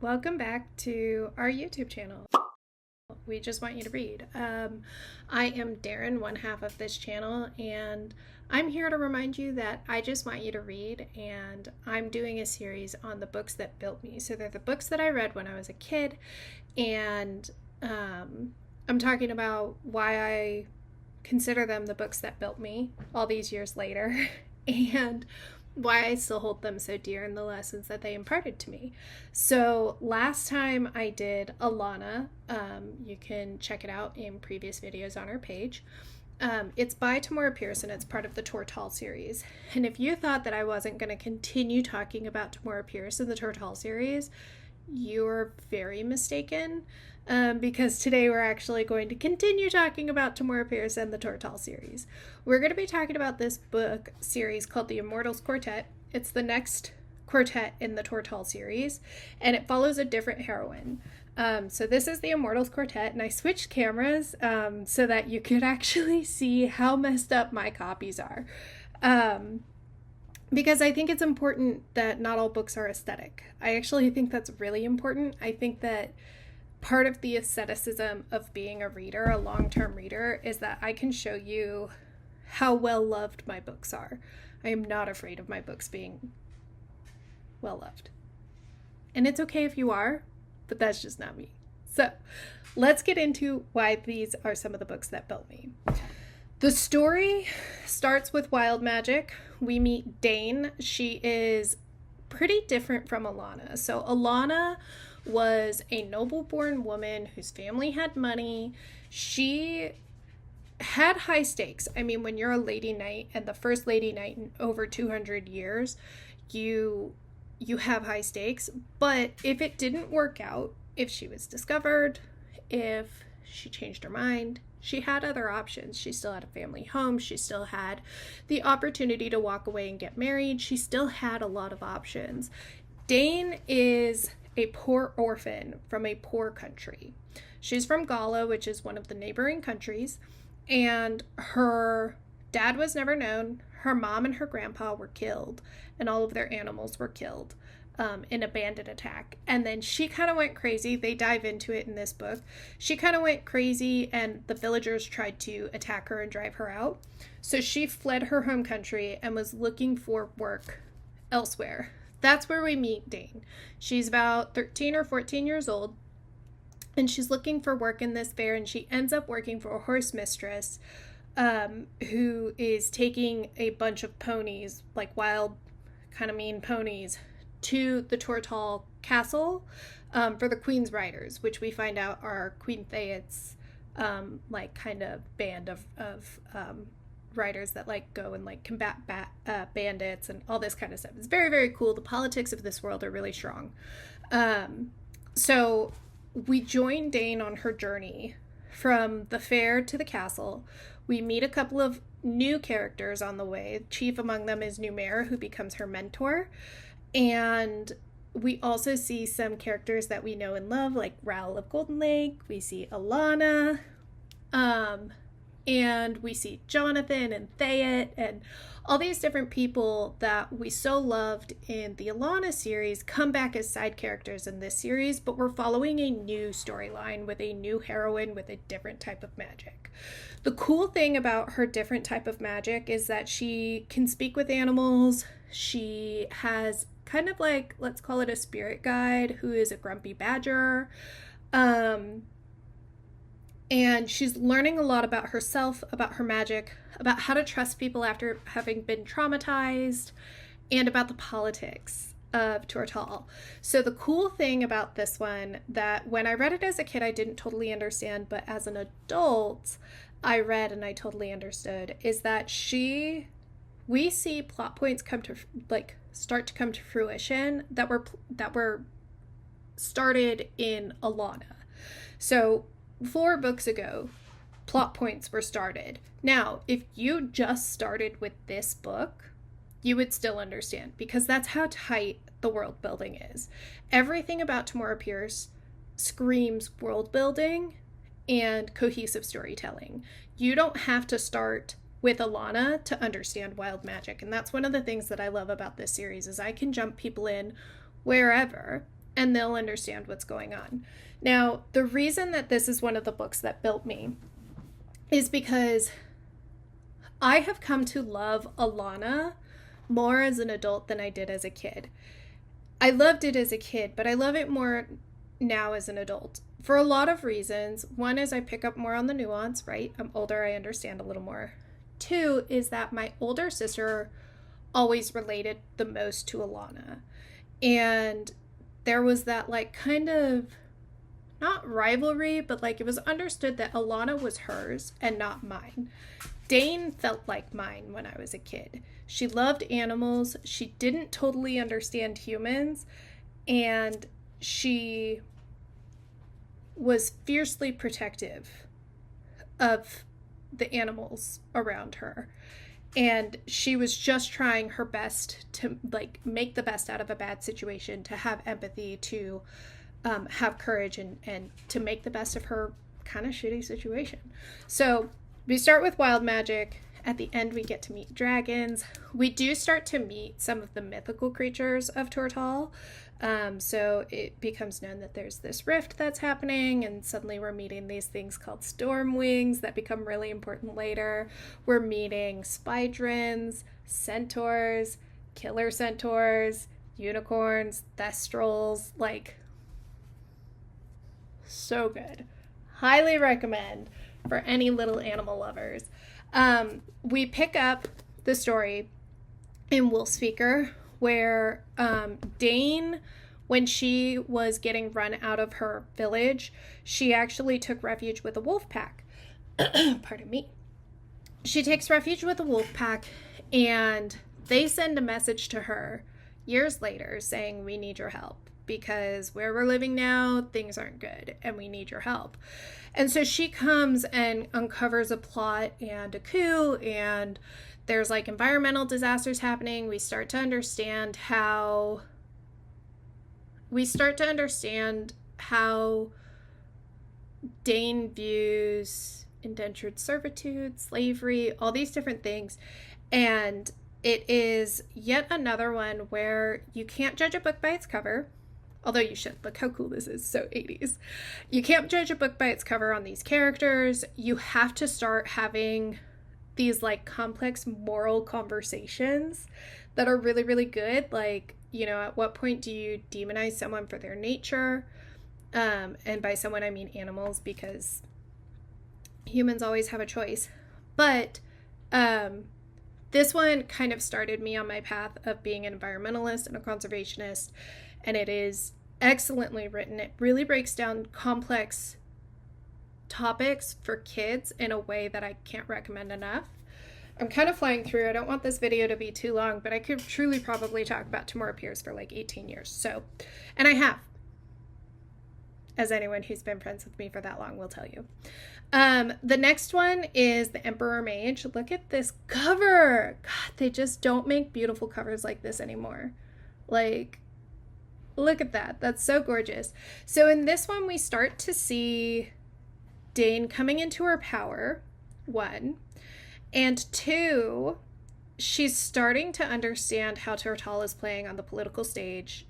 Welcome back to our YouTube channel. We just want you to read. I am Daryn, one half of this channel, and I'm here to remind you that I just want you to read, and I'm doing a series on the books that built me. So they're the books that I read when I was a kid, and I'm talking about why I consider them the books that built me all these years later, and why I still hold them so dear and the lessons that they imparted to me. So last time I did Alana. You can check it out in previous videos on our page. It's by Tamora Pierce and it's part of the Tortall series. And if you thought that I wasn't going to continue talking about Tamora Pierce in the Tortall series, you're very mistaken, because today we're actually going to continue talking about Tamora Pierce and the Tortall series. We're going to be talking about this book series called the Immortals Quartet. It's the next quartet in the Tortall series, and it follows a different heroine. So this is the Immortals Quartet, and I switched cameras so that you could actually see how messed up my copies are. Because I think it's important that not all books are aesthetic. I actually think that's really important. I think that part of the aestheticism of being a reader, a long-term reader, is that I can show you how well loved my books are. I am not afraid of my books being well loved. And it's okay if you are, but that's just not me. So let's get into why these are some of the books that built me. The story starts with wild magic. We meet Daryn. She is pretty different from Alana. So Alana was a noble-born woman whose family had money. She had high stakes. I mean, when you're a lady knight and the first lady knight in over 200 years, you have high stakes. But if it didn't work out, if she was discovered, if she changed her mind, she had other options. She still had a family home. She still had the opportunity to walk away and get married. She still had a lot of options. Daryn is a poor orphan from a poor country. She's from Gala, which is one of the neighboring countries, and her dad was never known. Her mom and her grandpa were killed, and all of their animals were killed in a bandit attack. And then she kind of went crazy. They dive into it in this book. She kind of went crazy, and the villagers tried to attack her and drive her out. So she fled her home country and was looking for work elsewhere. That's where we meet Daryn. She's about 13 or 14 years old, and she's looking for work in this fair, and she ends up working for a horse mistress who is taking a bunch of ponies, like wild, kind of mean ponies, to the Tortall castle for the Queen's Riders, which we find out are Queen Thayet's like kind of band of riders that like go and like combat bandits and all this kind of stuff. It's very, very cool. The politics of this world are really strong. So we join Daryn on her journey from the fair to the castle. We meet a couple of new characters on the way. Chief among them is Numair, who becomes her mentor. And we also see some characters that we know and love, like Raoul of Golden Lake. We see Alana, and we see Jonathan and Thayet and all these different people that we so loved in the Alana series come back as side characters in this series, but we're following a new storyline with a new heroine with a different type of magic. The cool thing about her different type of magic is that she can speak with animals. She has kind of like, let's call it a spirit guide who is a grumpy badger. And she's learning a lot about herself, about her magic, about how to trust people after having been traumatized, and about the politics of Tortall. So the cool thing about this one, that when I read it as a kid, I didn't totally understand, but as an adult, I read and I totally understood, is that we see plot points start to come to fruition that were started in Alana. So 4 books ago, plot points were started. Now, if you just started with this book, you would still understand, because that's how tight the world building is. Everything about Tamora Pierce screams world building and cohesive storytelling. You don't have to start with Alana to understand wild magic, and that's one of the things that I love about this series, is I can jump people in wherever and they'll understand what's going on. Now, the reason that this is one of the books that built me is because I have come to love Alana more as an adult than I did as a kid. I loved it as a kid, but I love it more now as an adult for a lot of reasons. One is I pick up more on the nuance, right? I'm older, I understand a little more. Two is that my older sister always related the most to Alana. And there was that like kind of, not rivalry, but like it was understood that Alana was hers and not mine. Daryn felt like mine when I was a kid. She loved animals. She didn't totally understand humans. And she was fiercely protective of the animals around her. And she was just trying her best to like make the best out of a bad situation, to have empathy, to have courage, and to make the best of her kind of shitty situation. So we start with wild magic. At the end, we get to meet dragons. We do start to meet some of the mythical creatures of Tortal. So it becomes known that there's this rift that's happening, and suddenly we're meeting these things called storm wings that become really important later. We're meeting spydrins, centaurs, killer centaurs, unicorns, thestrals, like, so good. Highly recommend for any little animal lovers. We pick up the story in Wolfspeaker, where Daryn, when she was getting run out of her village, she actually took refuge with a wolf pack. Pardon me. She takes refuge with a wolf pack, and they send a message to her years later saying, we need your help, because where we're living now, things aren't good, and we need your help. And so she comes and uncovers a plot and a coup, and there's like environmental disasters happening. We start to understand how Daryn views indentured servitude, slavery, all these different things. And it is yet another one where you can't judge a book by its cover. Although you should. Look how cool this is. So 80s. You can't judge a book by its cover on these characters. You have to start having these like complex moral conversations that are really, really good. Like, you know, at what point do you demonize someone for their nature? And by someone, I mean animals, because humans always have a choice. But this one kind of started me on my path of being an environmentalist and a conservationist. And it is excellently written. It really breaks down complex topics for kids in a way that I can't recommend enough. I'm kind of flying through. I don't want this video to be too long, but I could truly probably talk about Tamora Pierce for like 18 years. So, and I have, as anyone who's been friends with me for that long will tell you. The next one is The Emperor Mage. Look at this cover. God, they just don't make beautiful covers like this anymore. Like, look at that. That's so gorgeous. So in this one, we start to see Daryn coming into her power, one. And two, she's starting to understand how Tortal is playing on the political stage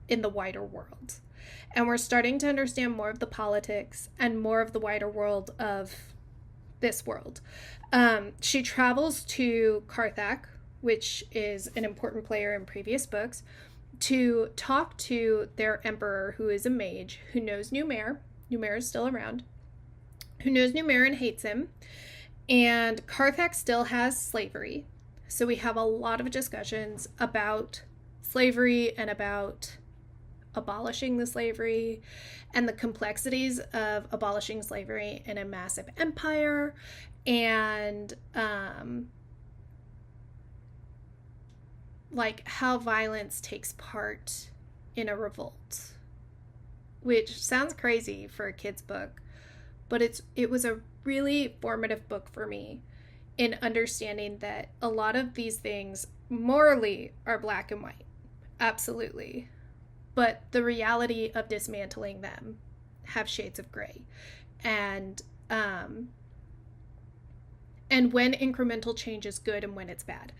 in the wider world. And we're starting to understand more of the politics and more of the wider world of this world. She travels to Carthag, which is an important player in previous books, to talk to their emperor, who is a mage, who knows Numair. Numair is still around. Who knows Numair and hates him. And Carthag still has slavery. So we have a lot of discussions about slavery and about abolishing the slavery and the complexities of abolishing slavery in a massive empire, and like how violence takes part in a revolt, which sounds crazy for a kid's book, but it was a really formative book for me in understanding that a lot of these things morally are black and white, absolutely, but the reality of dismantling them have shades of gray, and when incremental change is good and when it's bad.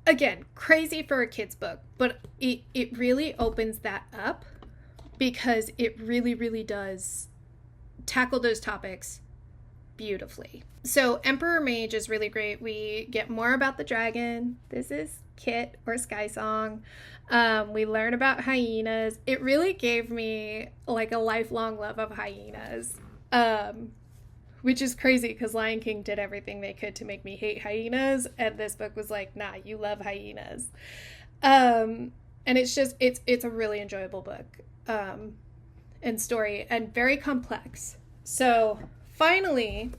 again, crazy for a kid's book, but it really opens that up because it really, really does tackle those topics beautifully. So Emperor Mage is really great. We get more about the dragon. This is Kit or Sky Song. We learn about hyenas. It really gave me like a lifelong love of hyenas, which is crazy because Lion King did everything they could to make me hate hyenas, and this book was like, nah, you love hyenas. And it's a really enjoyable book, and story, and very complex. So finally,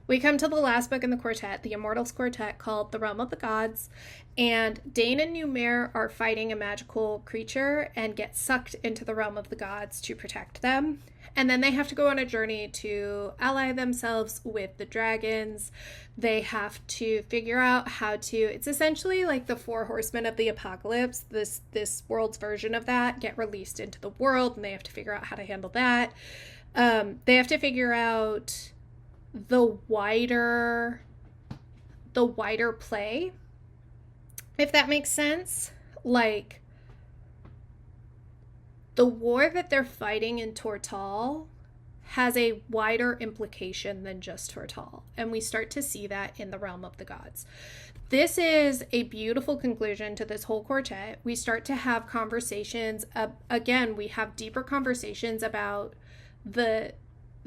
we come to the last book in the quartet, the Immortals Quartet, called The Realm of the Gods. And Dane and Numair are fighting a magical creature and get sucked into the realm of the gods to protect them. And then they have to go on a journey to ally themselves with the dragons. They have to figure out how to, it's essentially like the Four Horsemen of the Apocalypse, this world's version of that, get released into the world, and they have to figure out how to handle that. They have to figure out the wider play, if that makes sense. Like, the war that they're fighting in Tortall has a wider implication than just Tortall, and we start to see that in the Realm of the Gods. This is a beautiful conclusion to this whole quartet. We start to have conversations, again, we have deeper conversations about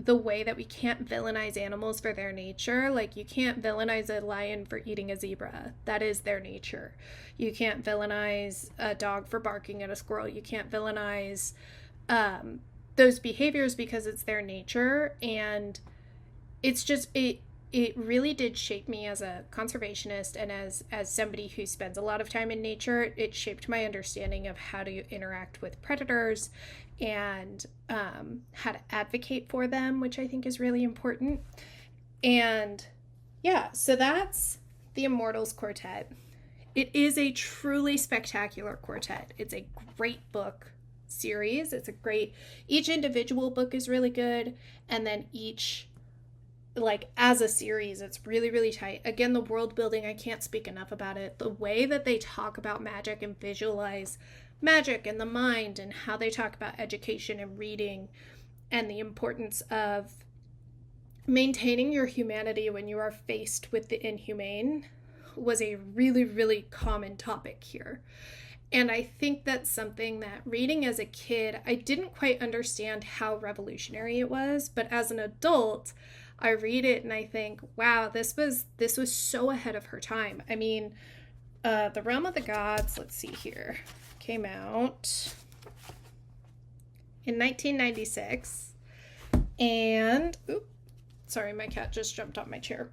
the way that we can't villainize animals for their nature. Like, you can't villainize a lion for eating a zebra. That is their nature. You can't villainize a dog for barking at a squirrel. You can't villainize those behaviors because it's their nature. And it's just, it really did shape me as a conservationist, and as somebody who spends a lot of time in nature. It shaped my understanding of how to interact with predators and how to advocate for them, which I think is really important. And yeah, so that's the Immortals Quartet. It is a truly spectacular quartet. It's a great book series. Each individual book is really good, and then each, like, as a series, it's really, really tight. Again, the world building, I can't speak enough about it. The way that they talk about magic and visualize magic and the mind, and how they talk about education and reading, and the importance of maintaining your humanity when you are faced with the inhumane, was a really, really common topic here. And I think that's something that, reading as a kid, I didn't quite understand how revolutionary it was, but as an adult, I read it and I think, wow, this was so ahead of her time. I mean, The Realm of the Gods, let's see here, came out in 1996. And, sorry, my cat just jumped on my chair.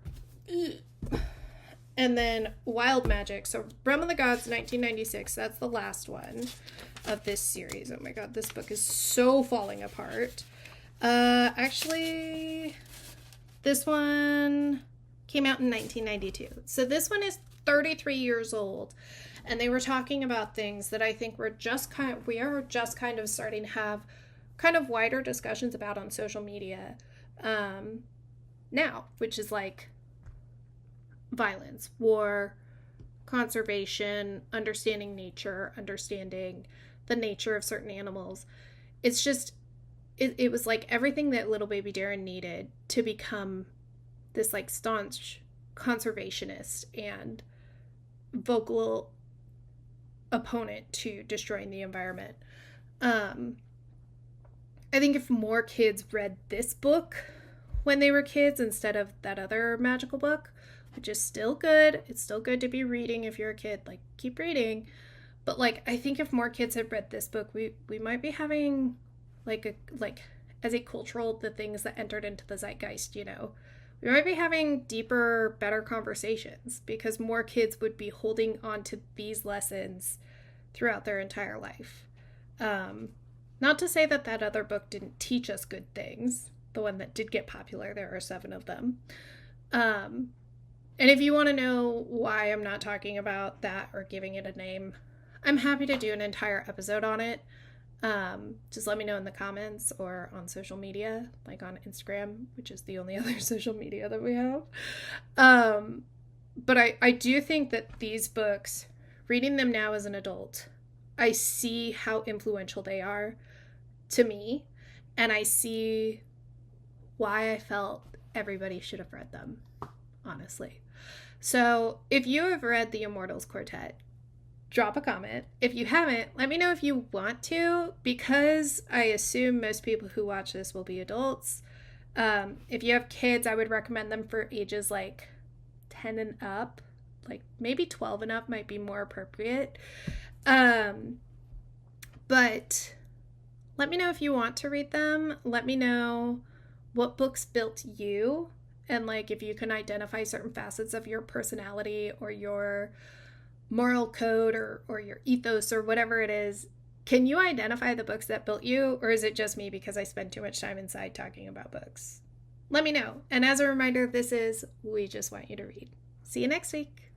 And then Wild Magic. So Realm of the Gods, 1996. That's the last one of this series. Oh my god, this book is so falling apart. Actually, this one came out in 1992. So this one is 33 years old. And they were talking about things that I think we are just kind of starting to have kind of wider discussions about on social media now, which is like violence, war, conservation, understanding nature, understanding the nature of certain animals. It's just, it was like everything that little baby Daryn needed to become this like staunch conservationist and vocal opponent to destroying the environment. I think if more kids read this book when they were kids instead of that other magical book, which is still good, it's still good to be reading if you're a kid, like, keep reading, but like, I think if more kids had read this book, we might be having like as a cultural, the things that entered into the zeitgeist, you know, we might be having deeper, better conversations because more kids would be holding on to these lessons throughout their entire life. Not to say that that other book didn't teach us good things. The one that did get popular, there are 7 of them. And if you want to know why I'm not talking about that or giving it a name, I'm happy to do an entire episode on it. Just let me know in the comments or on social media, like on Instagram, which is the only other social media that we have. But I do think that these books, reading them now as an adult, I see how influential they are to me, and I see why I felt everybody should have read them, honestly. So if you have read the Immortals Quartet, drop a comment. If you haven't, let me know if you want to, because I assume most people who watch this will be adults. If you have kids, I would recommend them for ages like 10 and up. Like maybe 12 and up might be more appropriate. But let me know if you want to read them. Let me know what books built you, and like if you can identify certain facets of your personality or your moral code or your ethos or whatever it is. Can you identify the books that built you, or is it just me because I spend too much time inside talking about books? Let me know. And as a reminder, this is We Just Want You to Read. See you next week.